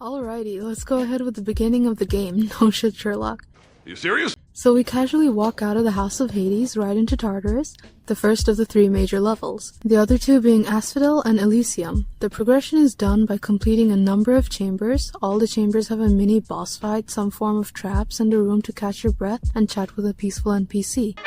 Alrighty, let's go ahead with the beginning of the game. No shit, Sherlock. Are you serious? So we casually walk out of the House of Hades right into Tartarus, the first of the 3 major levels, the other 2 being Asphodel and Elysium. The progression is done by completing a number of chambers. All the chambers have a mini boss fight, some form of traps, and a room to catch your breath and chat with a peaceful NPC.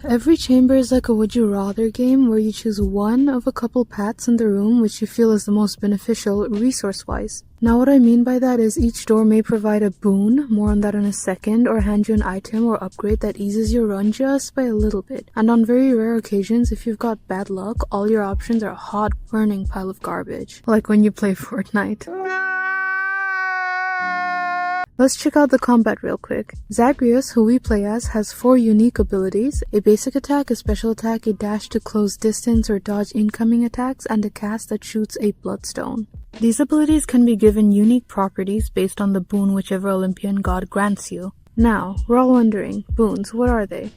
Every chamber is like a would you rather game where you choose one of a couple paths in the room which you feel is the most beneficial resource-wise. Now what I mean by that is each door may provide a boon, more on that in a second, or hand you an item or upgrade that eases your run just by a little bit. And on very rare occasions, if you've got bad luck, all your options are a hot burning pile of garbage, like when you play Fortnite. Let's check out the combat real quick. Zagreus, who we play as, has 4 unique abilities: a basic attack, a special attack, a dash to close distance or dodge incoming attacks, and a cast that shoots a bloodstone. These abilities can be given unique properties based on the boon whichever Olympian god grants you. Now, we're all wondering, boons, what are they?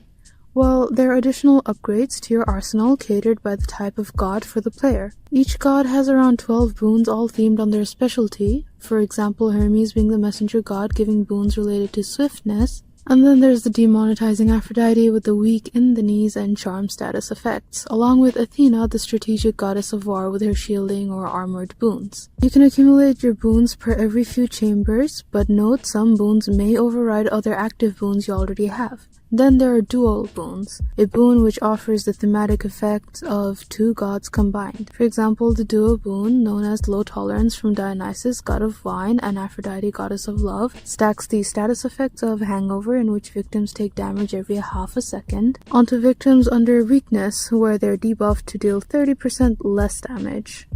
Well, they're additional upgrades to your arsenal catered by the type of god for the player. Each god has around 12 boons all themed on their specialty, for example Hermes being the messenger god giving boons related to swiftness, and then there's the demonetizing Aphrodite with the weak in the knees and charm status effects, along with Athena, the strategic goddess of war with her shielding or armored boons. You can accumulate your boons per every few chambers, but note some boons may override other active boons you already have. Then there are dual boons, a boon which offers the thematic effects of 2 gods combined. For example, the duo boon, known as Low Tolerance from Dionysus, god of wine, and Aphrodite, goddess of love, stacks the status effects of Hangover, in which victims take damage every half a second, onto victims under Weakness, where they're debuffed to deal 30% less damage.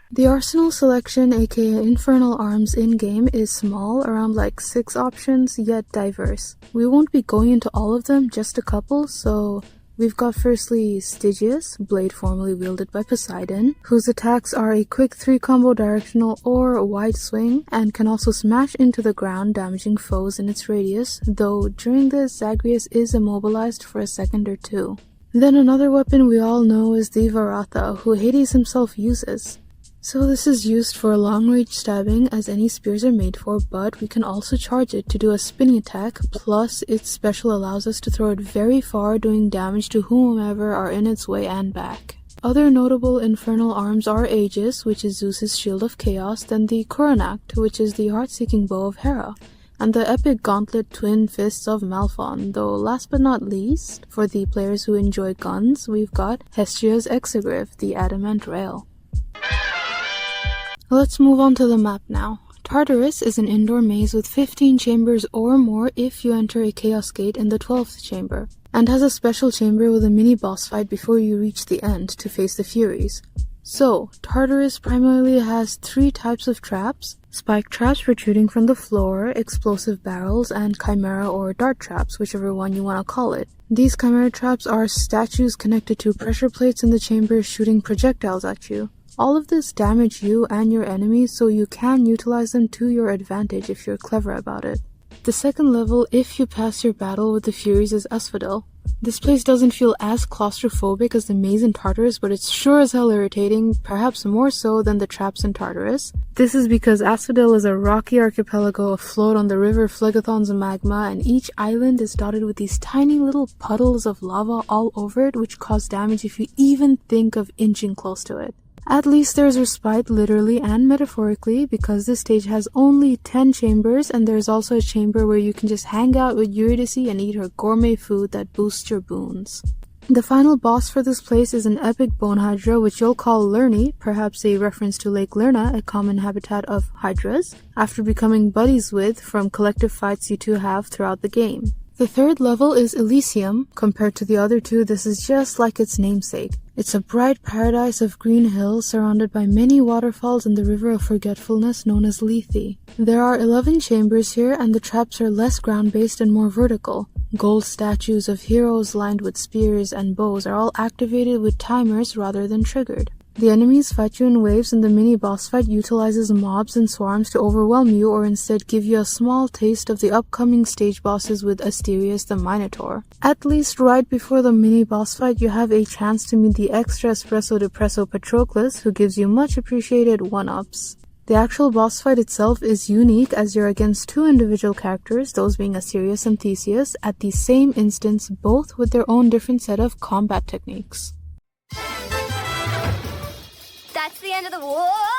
The arsenal selection, aka Infernal Arms in-game, is small, around like 6 options, yet diverse. We won't be going into all of them, just a couple, so we've got firstly Stygius, blade formerly wielded by Poseidon, whose attacks are a quick 3-combo directional or wide swing, and can also smash into the ground, damaging foes in its radius, though during this, Zagreus is immobilized for a second or 2. Then another weapon we all know is the Varatha, who Hades himself uses. So this is used for long-range stabbing, as any spears are made for, but we can also charge it to do a spinning attack, plus its special allows us to throw it very far, doing damage to whomever are in its way and back. Other notable infernal arms are Aegis, which is Zeus's shield of chaos, then the Coronact, which is the heart-seeking bow of Hera, and the epic gauntlet twin fists of Malphon, though last but not least, for the players who enjoy guns, we've got Hestria's Exegriff, the adamant rail. Let's move on to the map now. Tartarus is an indoor maze with 15 chambers or more if you enter a Chaos Gate in the 12th chamber, and has a special chamber with a mini boss fight before you reach the end to face the Furies. So, Tartarus primarily has 3 types of traps: spike traps protruding from the floor, explosive barrels, and chimera or dart traps, whichever one you want to call it. These chimera traps are statues connected to pressure plates in the chamber shooting projectiles at you. All of this damage you and your enemies, so you can utilize them to your advantage if you're clever about it. The second level, if you pass your battle with the Furies, is Asphodel. This place doesn't feel as claustrophobic as the maze in Tartarus, but it's sure as hell irritating, perhaps more so than the traps in Tartarus. This is because Asphodel is a rocky archipelago afloat on the river Phlegethon's magma, and each island is dotted with these tiny little puddles of lava all over it, which cause damage if you even think of inching close to it. At least there's respite literally and metaphorically, because this stage has only 10 chambers, and there's also a chamber where you can just hang out with Eurydice and eat her gourmet food that boosts your boons. The final boss for this place is an epic bone hydra, which you'll call Lerny, perhaps a reference to Lake Lerna, a common habitat of hydras, after becoming buddies with from collective fights you 2 have throughout the game. The third level is Elysium. Compared to the other 2, this is just like its namesake. It's a bright paradise of green hills surrounded by many waterfalls and the river of forgetfulness known as Lethe. There are 11 chambers here, and the traps are less ground-based and more vertical. Gold statues of heroes lined with spears and bows are all activated with timers rather than triggered. The enemies fight you in waves, and the mini-boss fight utilizes mobs and swarms to overwhelm you or instead give you a small taste of the upcoming stage bosses with Asterius the Minotaur. At least right before the mini-boss fight, you have a chance to meet the extra espresso depresso Patroclus, who gives you much appreciated 1-ups. The actual boss fight itself is unique as you're against two individual characters, those being Asterius and Theseus, at the same instance, both with their own different set of combat techniques. That's the end of the war!